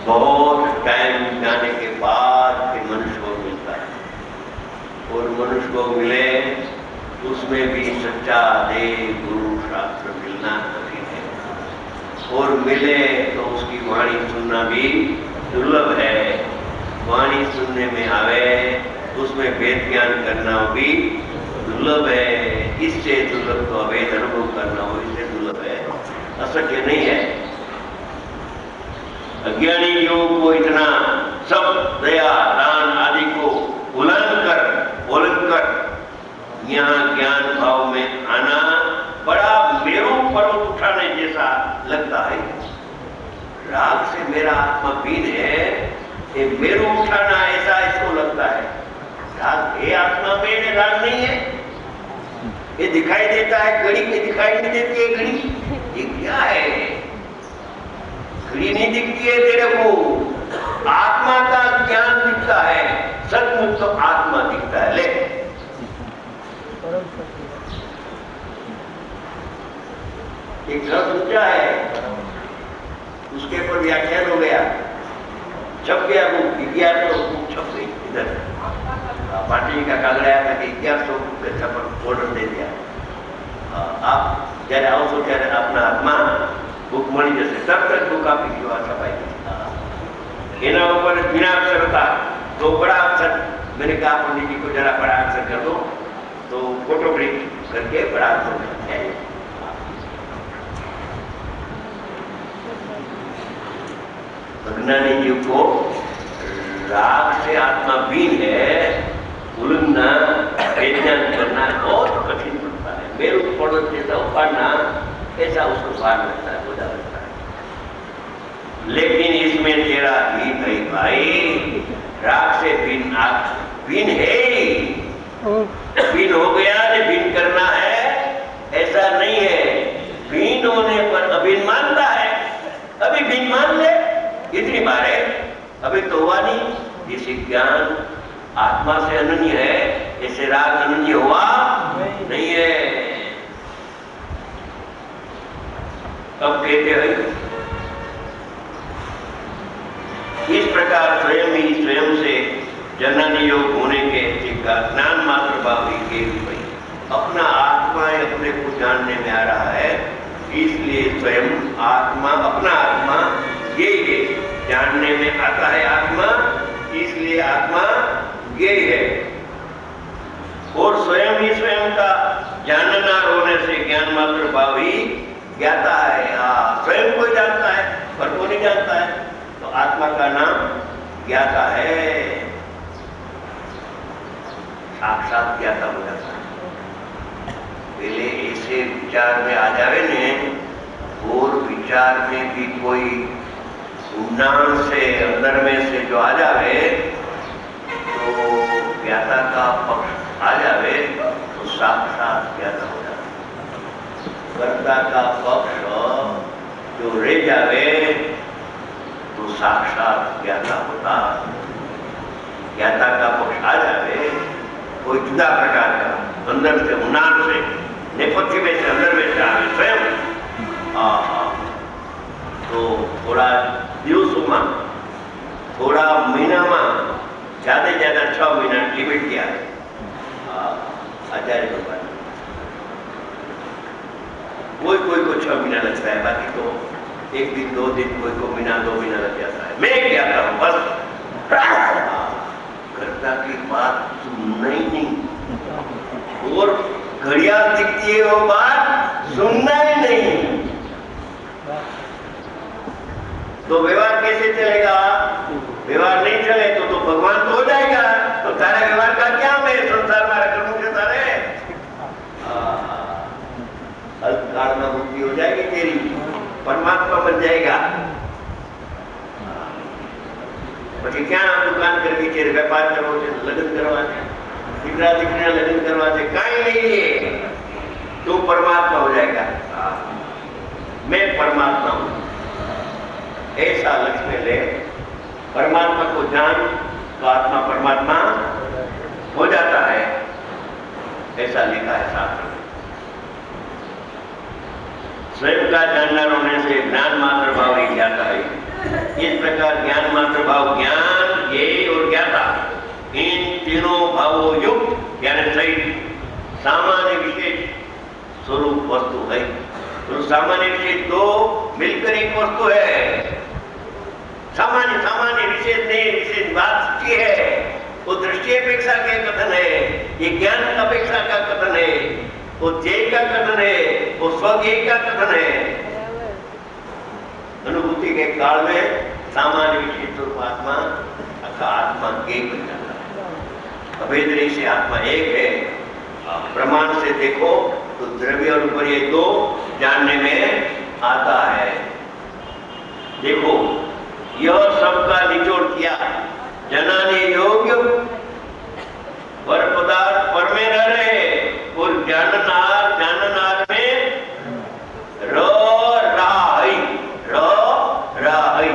बहुत टाइम जाने के बाद फिर मनुष्य को मिलता है। और मनुष्य को मिले उसमें भी सच्चा देव गुरु शास्त्र मिलना कठिन है। और मिले तो उसकी वाणी सुनना भी दुर्लभ है। वाणी सुनने में आवे उसमें वेद ज्ञान करना भी दुर्लभ है। इससे दुर्लभ तो अवैध अनुभव करना हो इससे दुर्लभ है, अशक्य नहीं है। अज्ञानी लोगों को इतना सब दया दान आदि को उल्लंघन कर यहाँ ज्ञान भाव में आना बड़ा मेरू पर्वत उठाने जैसा लगता है। राग से मेरा आत्मा पीन है, ये मेरू उठाना ऐसा इसको लगता है। राग ये आत्मा में राग नहीं है, ये दिखाई देता है घड़ी में, दिखाई नहीं देती है घड़ी। ये क्या है? घड़ी नहीं दिखती है तेरे को, आत्मा का ज्ञान दिखता है। सचमुच तो आत्मा दिखता है। ले एक घर ऊंचा है, उसके ऊपर व्याख्यान हो गया, छप गया वो 1100 छप गई इधर। पार्टी का कागज आया था कि 1100 छप ऑर्डर दे दिया। आप जયારે आओ છો ત્યારે આપના હાથમાં બુક મળી જશે, તરત જ બુક આપી ગયો, આ છપાઈ ગઈ। એના ઉપર बिना अक्षर था तो बड़ा अक्षर, मैंने कहा पंडित जी को जरा बड़ा अक्षर कर दो, तो फोटो प्रिंट करके बड़ा अक्षर करके आए। अज्ञानी जीव को राग से आत्मा बीन है, उलंघना वेदन करना बहुत कठिन पड़ता है। मेरू पर्वत जैसा उपाड़ना ऐसा उसको भार लगता है, बोझा लगता है। लेकिन इसमें तेरा ही नहीं भाई, राग से बीन है, बीन हो गया तो बीन करना है ऐसा नहीं है। बीन होने पर अभिन मानता है, अभी बीन मान ले इतनी बार है, अभी तो हुआ नहीं। इसी ज्ञान आत्मा से अनन्य है, ऐसे राग अनन्य हुआ नहीं है। अब कहते हैं इस प्रकार स्वयं ही स्वयं से जननी योग होने के ज्ञान मात्र भाव ही अपना आत्मा अपने को जानने में आ रहा है, इसलिए स्वयं आत्मा अपना आत्मा ये जानने में आता है। आत्मा इसलिए आत्मा ये है। और स्वयं ही स्वयं का जानना होने से ज्ञान मात्र भाव ही ज्ञाता है। स्वयं को जानता है पर को नहीं जानता है, तो आत्मा का नाम ज्ञाता है, साक्षात ज्ञाता हो जाता है। पहले ऐसे विचार में आ जावे ने, और विचार में भी कोई ऊंडाण से अंदर में से जो आ जावे, तो ज्ञाता का पक्ष आ जावे तो साक्षात ज्ञाता हो जाता है। कर्ता का पक्ष जो रह जावे तो साक्षात ज्ञाता होता। ज्ञाता का पक्ष आ जावे कोई जुदा प्रकार का, अंदर से ऊंडाण से, नेपथ्य में से अंदर में से आवे स्वयं, तो थोड़ा दिवसों में, थोड़ा महीना में, ज्यादा से ज्यादा 6 महीना लिमिट किया है आचार्य भगवान। कोई कोई को 6 महीना लगता है, बाकी तो 1 दिन 2 दिन, कोई को महीना 2 महीना लग जाता है। मैं क्या करूं बस कर्ता की बात सुनना ही नहीं, और घड़ियाल दिखती है वो बात सुनना ही नहीं, तो व्यवहार कैसे चलेगा? व्यवहार नहीं चले तो भगवान तो हो जाएगा, तो तारा व्यवहार का क्या? मैं संसार में रखूं के तारे अल्पकाल में मुक्ति हो जाएगी तेरी, परमात्मा बन जाएगा। પછી ક્યાં દુકાન કરવી છે, વેપાર કરવો છે, લગ્ન કરવા છે, દીકરા દીકરીના લગ્ન કરવા છે, કાંઈ નહીં है, तो परमात्मा हो जाएगा। मैं परमात्मा हूं, ऐसा लक्ष्य ले। परमात्मा को जान तो आत्मा परमात्मा हो जाता है, ऐसा लिखा है शास्त्र में। स्वयं का जानना होने से ज्ञान मात्र भाव ही जाता है। इस प्रकार ज्ञान मात्र भाव, ज्ञान, ज्ञेय और ज्ञाता, इन तीनों भावों युक्त यानी सहित सामान्य विशेष स्वरूप वस्तु है। तो सामान्य विशेष दो मिलकर एक वस्तु है। सामान्य सामान्य विशेष नहीं, विशेष बात सच्ची है। वो दृष्टि अपेक्षा का कथन है, ये ज्ञान अपेक्षा का कथन है, वो जय का कथन है, वो स्वज्ञ का कथन है। अनुभूति के काल में सामान्य विशेष स्वरूप आत्मा अथवा आत्मा एक बन जाता है। अभेद से आत्मा एक है। प्रमाण से देखो तो द्रव्य और पर्याय दो जानने में आता है। देखो यह सबका निचोड़ किया, जनाने योग्य पर पदार्थ पर में रह रहे और जाननार जाननार में राही।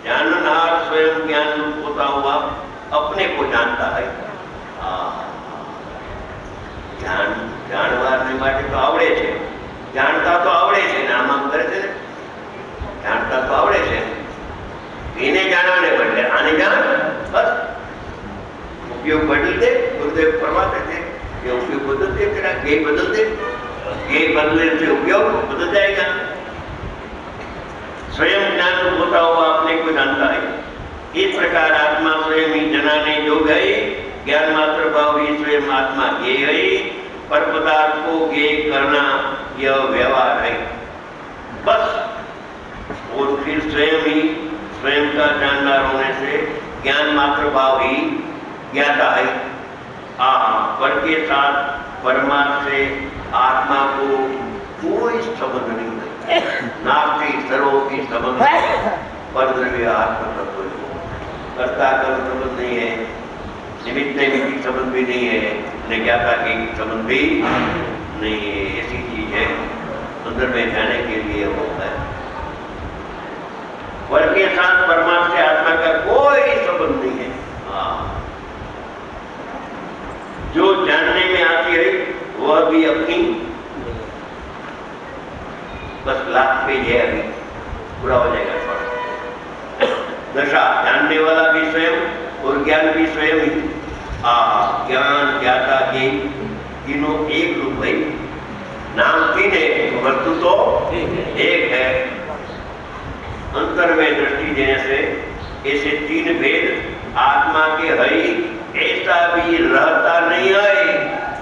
जाननार स्वयं ज्ञान रूप होता हुआ अपने को जानता है। જાણવાને માટે તો આવડે છે, જાણતા તો આવડે છે ને, આમ કરે છે, જાણતા તો આવડે છે, એને જાણવાને બદલે આને જાણ, બસ ઉપયોગ બદલ દે। ગુરુદેવ ફરમાते थे ये उपयोग बदल दे, तेरा ज्ञेय बदल दे, ज्ञेय बदलने से उपयोग बदल जाएगा। स्वयं ज्ञान होता हुआ अपने को जानता है। इस प्रकार आत्मा स्वयं ही जनाने योग है। ज्ञान मात्र भाव ही स्वयं आत्मा ज्ञेय है। पर पदार्थ को ज्ञेय करना यह व्यवहार है बस। और फिर स्वयं ही स्वयं का जानदार होने से ज्ञान मात्र भाव ही ज्ञाता है। पर के साथ परमात्मा से आत्मा को कोई संबंध नहीं है। नास्ति सर्वोपि संबंध, पर द्रव्य आत्मा तत्व कर्ता का संबंध नहीं है, निमित्त की संबंध भी नहीं है, न ज्ञाता की संबंध भी नहीं है। ऐसी चीज है अंदर में जाने के लिए होता है। पर के साथ परमात्मा से आत्मा का कोई संबंध नहीं है। जो जानने में आती है वह भी अपनी बस लाख पे है, अभी पूरा हो जाएगा थोड़ा। दशा जानने वाला भी स्वयं और ज्ञान भी स्वयं ही। ज्ञान ज्ञाता के तीनों एक रूप है। नाम तीन है, वस्तु तो एक है। अंतर में दृष्टि देने से ऐसे तीन भेद आत्मा के है ऐसा भी रहता नहीं है।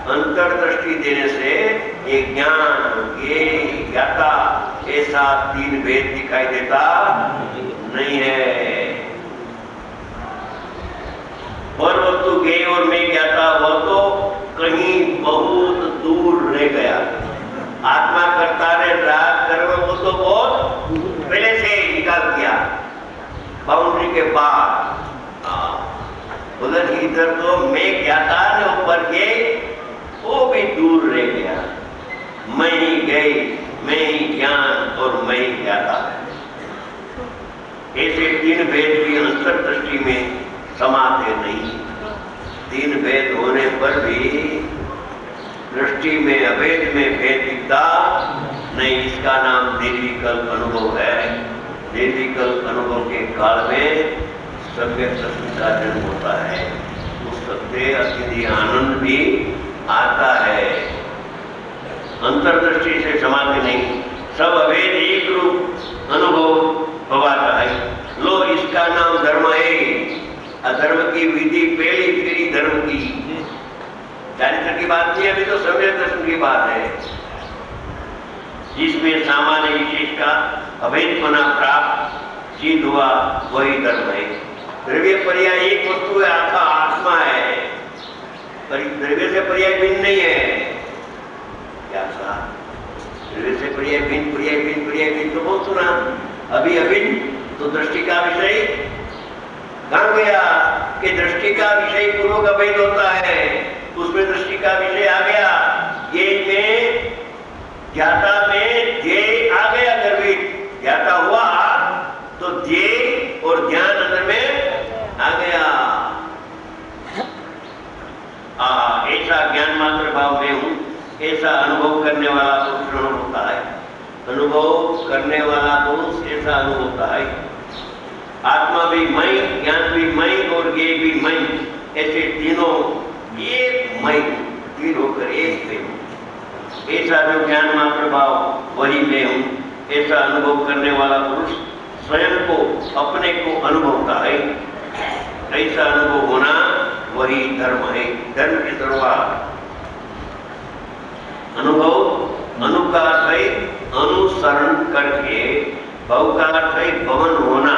अंतर दृष्टि देने से ये ज्ञान ये ज्ञाता ऐसा तीन भेद दिखाई देता नहीं है। पर वस्तु ज्ञेय और मैं ज्ञाता वह तो कहीं बहुत दूर रह गया। आत्मा करता रहे राग कर्म वो तो बहुत पहले से निकाल दिया, बाउंड्री के बाद। उधर इधर तो मैं ज्ञाता ने ऊपर के वो भी दूर रह गया। मैं ही गई, मैं ही ज्ञान और मैं ही ज्ञाता। ऐसे तीन भेद भी अंतर दृष्टि में समाते नहीं। तीन भेद होने पर भी दृष्टि में अभेद में भेद दिखता नहीं। इसका नाम निर्विकल्प अनुभव है। निर्विकल्प अनुभव के काल में सम्यक सत्य का जन्म होता है। उस सत्य अतिथि आनंद भी आता है। अंतर्दृष्टि से समाते नहीं। सब अभेद एक रूप अनुभव भवाता है। लो इसका नाम धर्म है। अधर्म की विधि पहली पीढ़ी धर्म की। चारित्र की बात नहीं, अभी तो सम्यक दर्शन की बात है, जिसमें सामान्य विशेष का अभेदपना प्राप्त सिद्ध हुआ वही धर्म है। द्रव्य पर्याय एक वस्तु है, आत्मा आत्मा है, पर द्रव्य से पर्याय भिन्न नहीं है। क्या कहा? द्रव्य से पर्याय भिन्न, पर्याय भिन्न, पर्याय भिन्न तो बहुत सुना। अभी अभिन्न तो दृष्टि का विषय कहाँ गया कि दृष्टि का विषय पूर्वक अभेद होता है, उसमें दृष्टि का विषय आ गया। ये में ज्ञाता में ध्येय आ गया, गर्भित ज्ञाता हुआ तो ध्येय और ध्यान अंदर में आ गया। ऐसा ज्ञान मात्र भाव में हूं, ऐसा अनुभव करने वाला पुरुष होता है। अनुभव करने वाला पुरुष ऐसा अनुभव होता है। आत्मा भी मैं, ज्ञान भी मैं और ये भी मैं, ऐसे तीनों एक मैं, तीन होकर एक मैं हूँ। ऐसा जो ज्ञान मात्र भाव वही मैं हूँ, ऐसा अनुभव करने वाला पुरुष स्वयं को अपने को अनुभवता है। ऐसा अनुभव होना वही धर्म है। धर्म की शुरुआत अनुभव, अनु का अर्थ है अनुसरण करके, भव का अर्थ है भवन होना।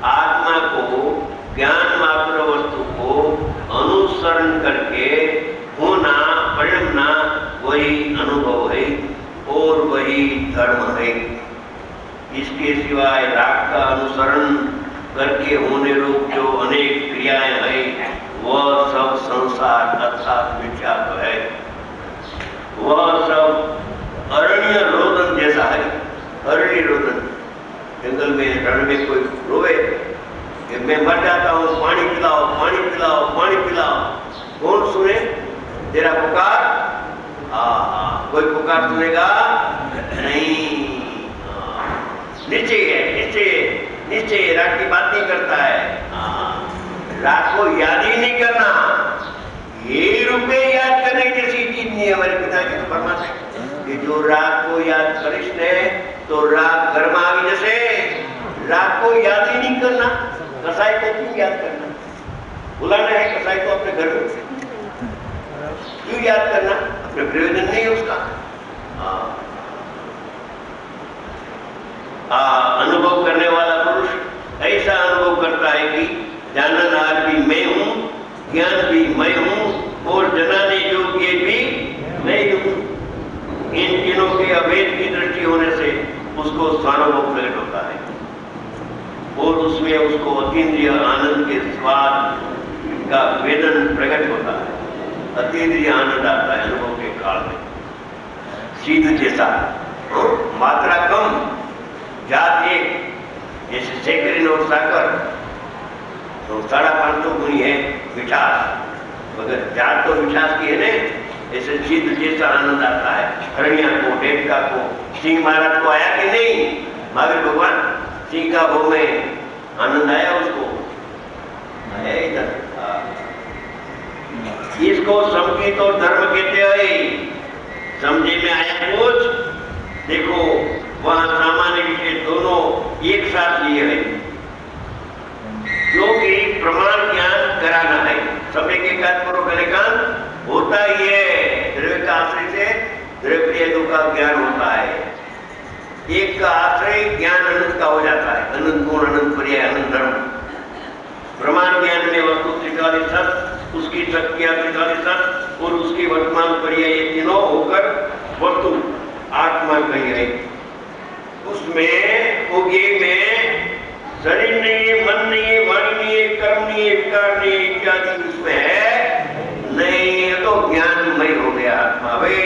आत्मा को, ज्ञान मात्र वस्तु को अनुसरण करके होना, परिणमना, वही अनुभव है और वही धर्म है। इसके सिवाय राग का अनुसरण करके होने रूप जो अनेक क्रियाएं हैं, वह सब संसार अर्थात मिथ्या है। वह सब अरण्य रोदन जैसा है। अरण्य रोदन, जंगल में, रण में कोई रोवे कि मैं मर जाता हूँ, पानी पिलाओ, पानी पिलाओ, पानी पिलाओ। कौन सुने तेरा पुकार? कोई पुकार सुनेगा नहीं। नीचे है, नीचे नीचे। राग की बात नहीं करता है। राग को याद ही नहीं करना। ये रुपये याद करने जैसी चीज नहीं है। हमारे पिताजी तो फरमाते हैं कि जो राग को याद करिश ने तो राग गर्मा भी जैसे। राग को याद ही नहीं करना। कसाई को क्यों याद करना? बुलाना है कसाई को अपने घर में, क्यों याद करना? अपने प्रयोजन नहीं है उसका। अनुभव करने वाला पुरुष ऐसा अनुभव करता है कि जाननहार भी मैं हूँ, ज्ञान भी मैं हूँ और जनाने योग्य भी मैं हूँ। इन तीनों के अभेद की दृष्टि होने से उसको स्वानुभव प्रकट होता है और उसमें उसको अतीन्द्रिय आनंद के स्वाद का वेदन प्रकट होता है। अतीन्द्रिय आनंद आता है अनुभव के काल में। सीध जैसा मात्रा कम, जात एक, जैसे सेकरिन और साकर तो 550 गुनी है मिठास, मगर जात तो मिठास की है ने। ऐसे सीध जैसा आनंद आता है। हरणिया को, डेटका को, सिंह महाराज को आया कि नहीं? महावीर भगवान सिंह का भोग में आनंद आया उसको? आया इधर। इसको संगीत और धर्म कहते हैं। समझे में आया कुछ? देखो वहां सामान्य विषय दोनों एक साथ लिए है, जो कि प्रमाण ज्ञान कराना है। समय के काल पूर्व कलिकाल होता ही है। द्रव्य का आश्रय से द्रव्य का ज्ञान होता है। एक का आश्रय ज्ञान अनंत का हो जाता है। अनंत गुण, अनंत पर्याय, अनंत धर्म। प्रमाण ज्ञान में वस्तु त्रिकाली सत, उसकी शक्तियां त्रिकाली सत और उसकी वर्तमान पर्याय, ये तीनों होकर वस्तु आत्मा कही है। उसमें उगे में शरीर नहीं है, मन नहीं है, वाणी नहीं है, कर्म नहीं है, विकार नहीं है, इत्यादि उसमें है नहीं। तो ज्ञानमय हो गया आत्मा। वे